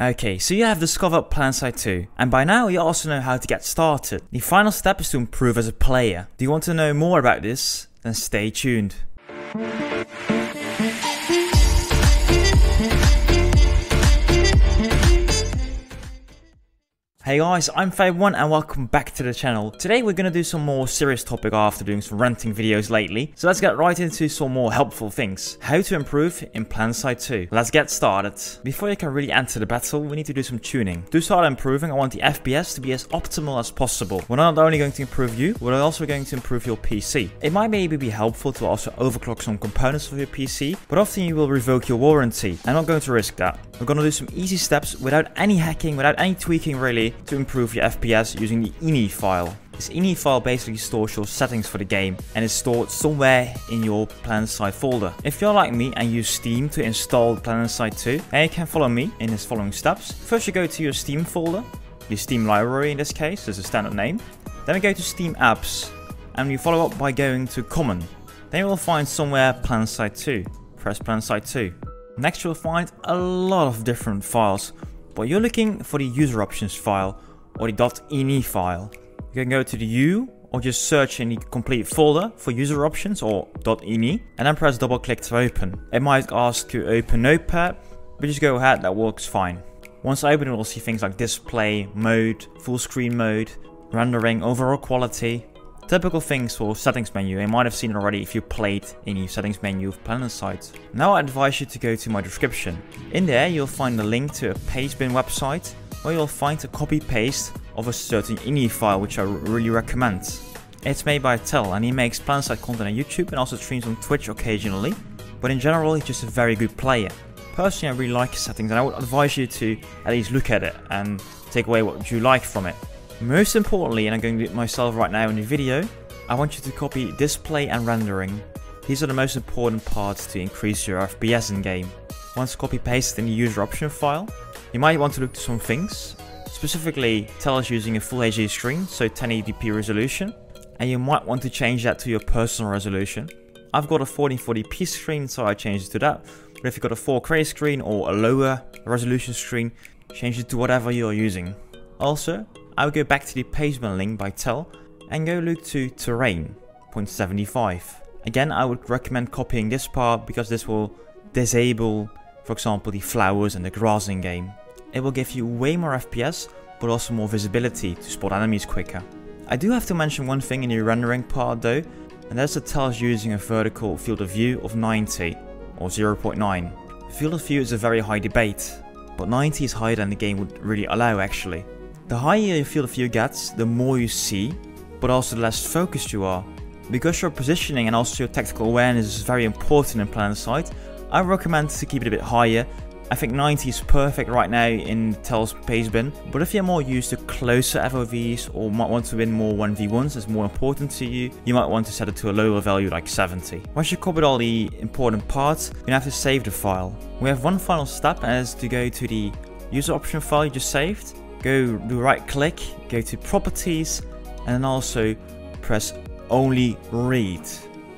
Okay, so you have discovered Planetside 2, and by now you also know how to get started. The final step is to improve as a player. Do you want to know more about this? Then stay tuned. Hey guys, I'm Thel and welcome back to the channel. Today we're gonna do some more serious topic after doing some ranting videos lately. So let's get right into some more helpful things. How to improve in Planetside 2. Let's get started. Before you can really enter the battle, we need to do some tuning. To start improving, I want the FPS to be as optimal as possible. We're not only going to improve you, we're also going to improve your PC. It might maybe be helpful to also overclock some components of your PC, but often you will revoke your warranty. I'm not going to risk that. We're gonna do some easy steps without any hacking, without any tweaking really, to improve your FPS using the ini file. This ini file basically stores your settings for the game and is stored somewhere in your Planetside folder. If you're like me and use Steam to install Planetside 2, then you can follow me in the following steps. First you go to your Steam folder, your Steam library in this case, is a standard name. Then we go to Steam apps and you follow up by going to common. Then you will find somewhere Planetside 2. Press Planetside 2. Next you'll find a lot of different files, but you're looking for the UserOptions file or the .ini file. You can go to the U or just search in the complete folder for UserOptions or .ini and then press double click to open. It might ask to open Notepad, but just go ahead, that works fine. Once open it will see things like display, mode, full screen mode, rendering, overall quality. Typical things for settings menu. You might have seen it already if you played in the settings menu of Planetside. Now I advise you to go to my description. In there you'll find a link to a pastebin website where you'll find a copy paste of a certain ini file which I really recommend. It's made by Thel and he makes Planetside content on YouTube and also streams on Twitch occasionally, but in general he's just a very good player. Personally I really like his settings and I would advise you to at least look at it and take away what you like from it. Most importantly, and I'm going to do it myself right now in the video, I want you to copy display and rendering. These are the most important parts to increase your FPS in game. Once copy pasted in the user option file, you might want to look to some things. Specifically, Thel is using a full HD screen, so 1080p resolution, and you might want to change that to your personal resolution. I've got a 1440p screen, so I changed it to that. But if you've got a 4K screen or a lower resolution screen, change it to whatever you're using. Also, I will go back to the pastebin link by Thel and go look to terrain, 0.75. Again, I would recommend copying this part because this will disable, for example, the flowers and the grass in game. It will give you way more FPS, but also more visibility to spot enemies quicker. I do have to mention one thing in the rendering part though, and that's that Thel is using a vertical field of view of 90 or 0.9. Field of view is a very high debate, but 90 is higher than the game would really allow actually. The higher your field of view gets, the more you see, but also the less focused you are. Because your positioning and also your tactical awareness is very important in Planetside, I recommend to keep it a bit higher. I think 90 is perfect right now in Thel's pastebin, but if you're more used to closer FOVs or might want to win more 1v1s that's more important to you, you might want to set it to a lower value like 70. Once you copied all the important parts, you have to save the file. We have one final step, and is to go to the user option file you just saved. Go do right click, go to properties, and then also press only read.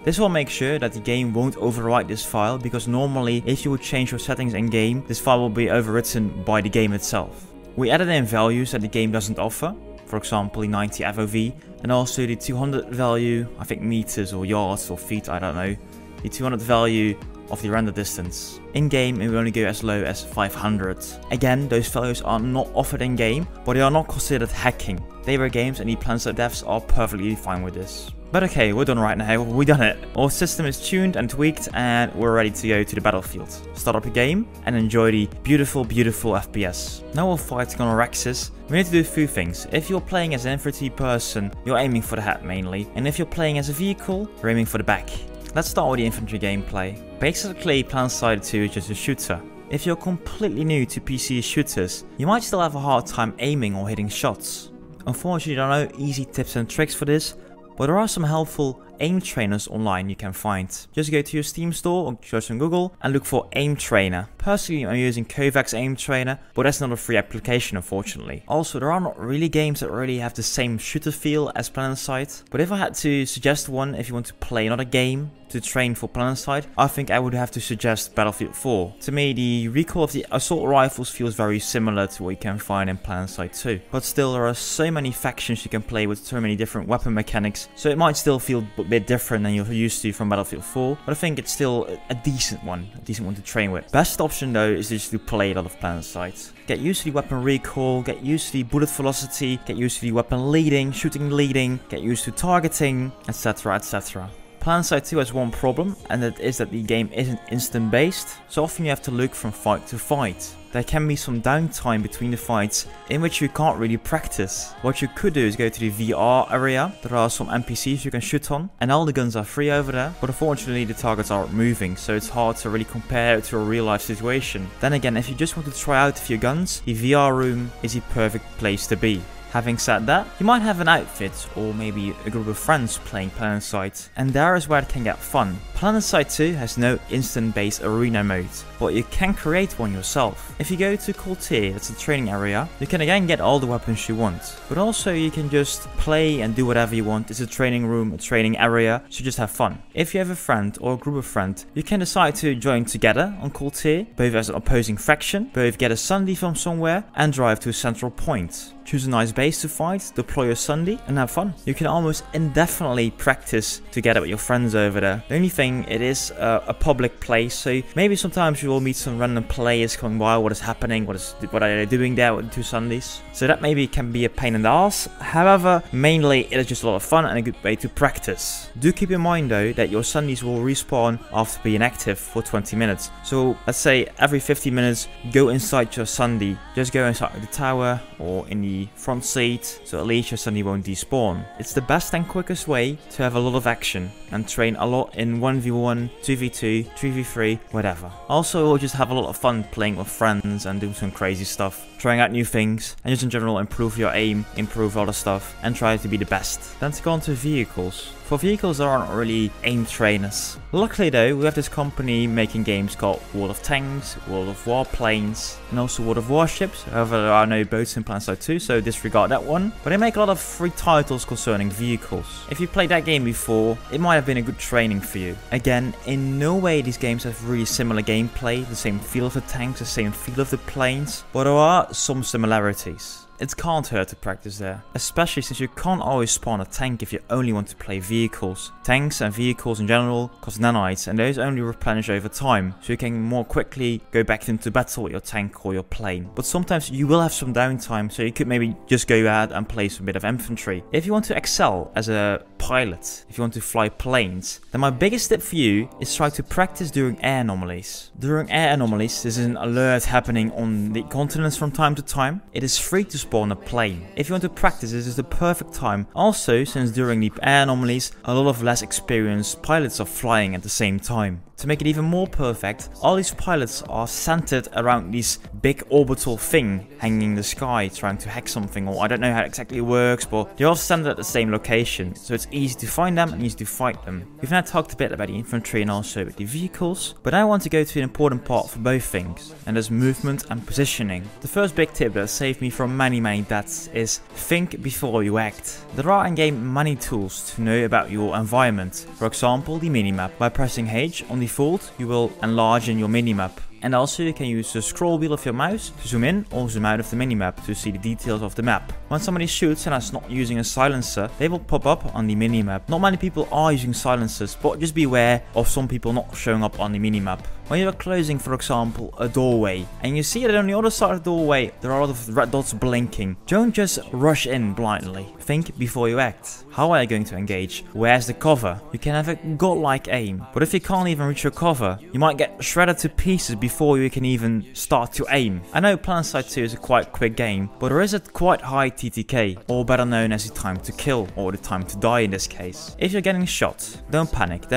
This will make sure that the game won't overwrite this file, because normally if you would change your settings in game, this file will be overwritten by the game itself. We added in values that the game doesn't offer, for example the 90 FOV, and also the 200 value, I think meters or yards or feet, I don't know, the 200 value of the render distance. In game it will only go as low as 500. Again, those values are not offered in game, but they are not considered hacking. They were games and the Planetside devs are perfectly fine with this. But okay, we're done right now, we done it. Our system is tuned and tweaked and we're ready to go to the battlefield. Start up a game and enjoy the beautiful, beautiful FPS. Now we're fighting on Rexes. We need to do a few things. If you're playing as an infantry person, you're aiming for the head mainly. And if you're playing as a vehicle, you're aiming for the back. Let's start with the infantry gameplay. Basically, Planetside 2 is just a shooter. If you're completely new to PC shooters, you might still have a hard time aiming or hitting shots. Unfortunately, there are no easy tips and tricks for this, but there are some helpful aim trainers online you can find. Just go to your Steam store or search on Google and look for aim trainer. Personally, I'm using Kovacs Aim Trainer, but that's not a free application unfortunately. Also, there are not really games that really have the same shooter feel as Planetside, but if I had to suggest one if you want to play another game to train for Planetside, I think I would have to suggest Battlefield 4. To me, the recoil of the assault rifles feels very similar to what you can find in Planetside 2, but still there are so many factions you can play with so many different weapon mechanics, so it might still feel a bit different than you're used to from Battlefield 4, but I think it's still a decent one to train with. Best option though is just to play a lot of Planetside. Get used to the weapon recoil, get used to the bullet velocity, get used to the weapon leading, shooting leading, get used to targeting, etc, etc. Planetside 2 has one problem, and that is that the game isn't instant based, so often you have to look from fight to fight. There can be some downtime between the fights in which you can't really practice. What you could do is go to the VR area. There are some NPCs you can shoot on, and all the guns are free over there, but unfortunately the targets aren't moving, so it's hard to really compare it to a real life situation. Then again, if you just want to try out a few guns, the VR room is the perfect place to be. Having said that, you might have an outfit or maybe a group of friends playing Planetside, and there is where it can get fun. Planetside 2 has no instant based arena mode, but you can create one yourself. If you go to Coultier, that's the training area, you can again get all the weapons you want, but also you can just play and do whatever you want. It's a training room, a training area, so just have fun. If you have a friend or a group of friends, you can decide to join together on Coultier, both as an opposing faction, both get a Sunday from somewhere and drive to a central point. Choose a nice base to fight, deploy your Sunday, and have fun. You can almost indefinitely practice together with your friends over there. The only thing, it is a public place, so maybe sometimes you will meet some random players coming by. What is happening? What are they doing there with 2 Sundays? So that maybe can be a pain in the ass. However, mainly it is just a lot of fun and a good way to practice. Do keep in mind though that your Sundays will respawn after being active for 20 minutes. So let's say every 50 minutes, go inside your Sunday. Just go inside the tower or in the front seat, so at least your Sunday won't despawn. It's the best and quickest way to have a lot of action and train a lot in 1v1, 2v2, 3v3, whatever. Also, just have a lot of fun playing with friends and doing some crazy stuff, trying out new things, and just in general improve your aim, improve other stuff, and try to be the best. Then to go on to vehicles. For vehicles, there aren't really aim trainers. Luckily though, we have this company making games called World of Tanks, World of Warplanes, and also World of Warships. However, there are no boats in Planetside 2, so disregard that one. But they make a lot of free titles concerning vehicles. If you played that game before, it might have been a good training for you. Again, in no way these games have really similar gameplay, the same feel of the tanks, the same feel of the planes, but there are some similarities. It can't hurt to practice there, especially since you can't always spawn a tank if you only want to play vehicles. Tanks and vehicles in general cost nanites, and those only replenish over time, so you can more quickly go back into battle with your tank or your plane. But sometimes you will have some downtime, so you could maybe just go out and play some bit of infantry. If you want to excel as a pilot, if you want to fly planes, then my biggest tip for you is try to practice during air anomalies. During air anomalies, there's an alert happening on the continents from time to time. It is free to spawn a plane. If you want to practice, this is the perfect time. Also, since during the air anomalies, a lot of less experienced pilots are flying at the same time. To make it even more perfect, all these pilots are centered around this big orbital thing hanging in the sky, trying to hack something, or I don't know how it exactly works, but they're all centered at the same location, so it's easy to find them and easy to fight them. We've now talked a bit about the infantry and also the vehicles, but I want to go to an important part for both things, and that's movement and positioning. The first big tip that saved me from many deaths is think before you act. There are in-game many tools to know about your environment. For example, the minimap. By pressing H on default, you will enlarge in your minimap. And also you can use the scroll wheel of your mouse to zoom in or zoom out of the minimap to see the details of the map. When somebody shoots and is not using a silencer, they will pop up on the minimap. Not many people are using silencers, but just be aware of some people not showing up on the minimap. When you are closing, for example, a doorway, and you see that on the other side of the doorway there are a lot of red dots blinking, don't just rush in blindly. Think before you act. How are you going to engage? Where's the cover? You can have a godlike aim, but if you can't even reach your cover, you might get shredded to pieces before you can even start to aim. I know Planetside 2 is a quite quick game, but there is a quite high TTK, or better known as the time to kill, or the time to die in this case. If you're getting shot, don't panic.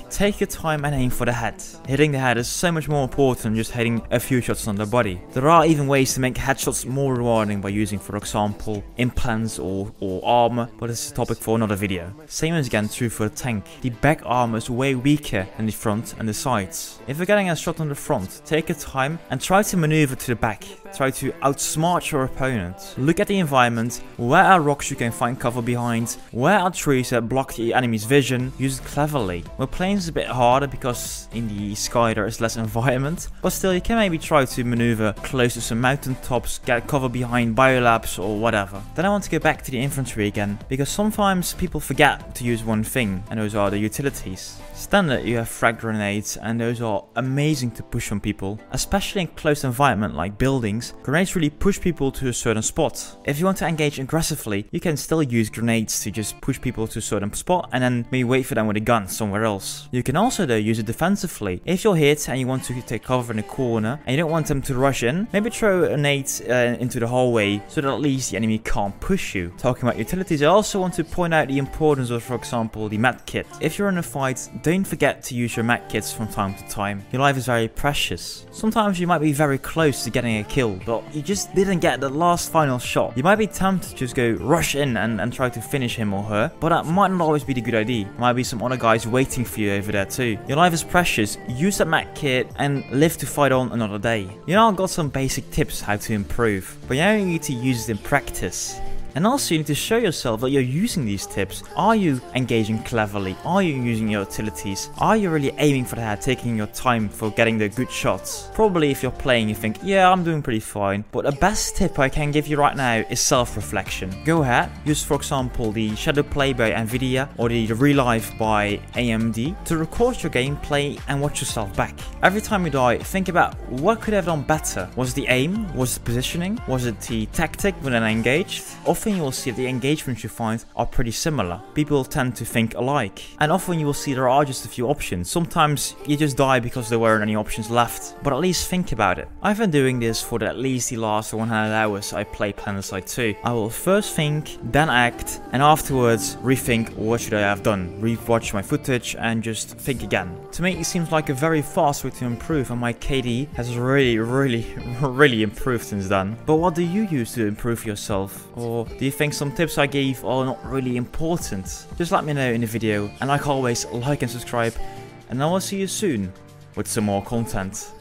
Take your time and aim for the head. Hitting the head head is so much more important than just hitting a few shots on the body. There are even ways to make headshots more rewarding by using, for example, implants or armor, but this is a topic for another video. Same is again true for the tank. The back armor is way weaker than the front and the sides. If you're getting a shot on the front, take your time and try to maneuver to the back. Try to outsmart your opponent. Look at the environment, where are rocks you can find cover behind, where are trees that block the enemy's vision, use it cleverly. Well, planes is a bit harder because in the sky there is less environment, but still you can maybe try to maneuver close to some mountain tops, get cover behind biolabs or whatever. Then I want to go back to the infantry again, because sometimes people forget to use one thing, and those are the utilities. Standard, you have frag grenades, and those are amazing to push on people, especially in close environment like buildings. Grenades really push people to a certain spot. If you want to engage aggressively, you can still use grenades to just push people to a certain spot and then maybe wait for them with a gun somewhere else. You can also though use it defensively. If you're hit and you want to take cover in a corner and you don't want them to rush in, maybe throw a nade into the hallway so that at least the enemy can't push you. Talking about utilities, I also want to point out the importance of, for example, the med kit. If you're in a fight, don't forget to use your med kits from time to time. Your life is very precious. Sometimes you might be very close to getting a kill, but you just didn't get the last final shot. You might be tempted to just go rush in and try to finish him or her, but that might not always be the good idea. There might be some other guys waiting for you over there too. Your life is precious. Use that med kit and live to fight on another day. You know, I've got some basic tips how to improve, but you only need to use it in practice. And also you need to show yourself that you're using these tips. Are you engaging cleverly? Are you using your utilities? Are you really aiming for the head, taking your time for getting the good shots? Probably if you're playing you think, yeah, I'm doing pretty fine. But the best tip I can give you right now is self-reflection. Go ahead, use for example the Shadow Play by Nvidia or the Relive by AMD to record your gameplay and watch yourself back. Every time you die, think about what could I have done better. Was it the aim? Was it positioning? Was it the tactic when I engaged? Often you will see that the engagements you find are pretty similar. People tend to think alike. And often you will see there are just a few options. Sometimes you just die because there weren't any options left. But at least think about it. I've been doing this for at least the last 100 hours I play Planetside 2. I will first think, then act, and afterwards rethink what should I have done. Rewatch my footage and just think again. To me it seems like a very fast way to improve, and my KD has really improved since then. But what do you use to improve yourself? Or do you think some tips I gave are not really important? Just let me know in the video, and like always, like and subscribe, and I will see you soon with some more content.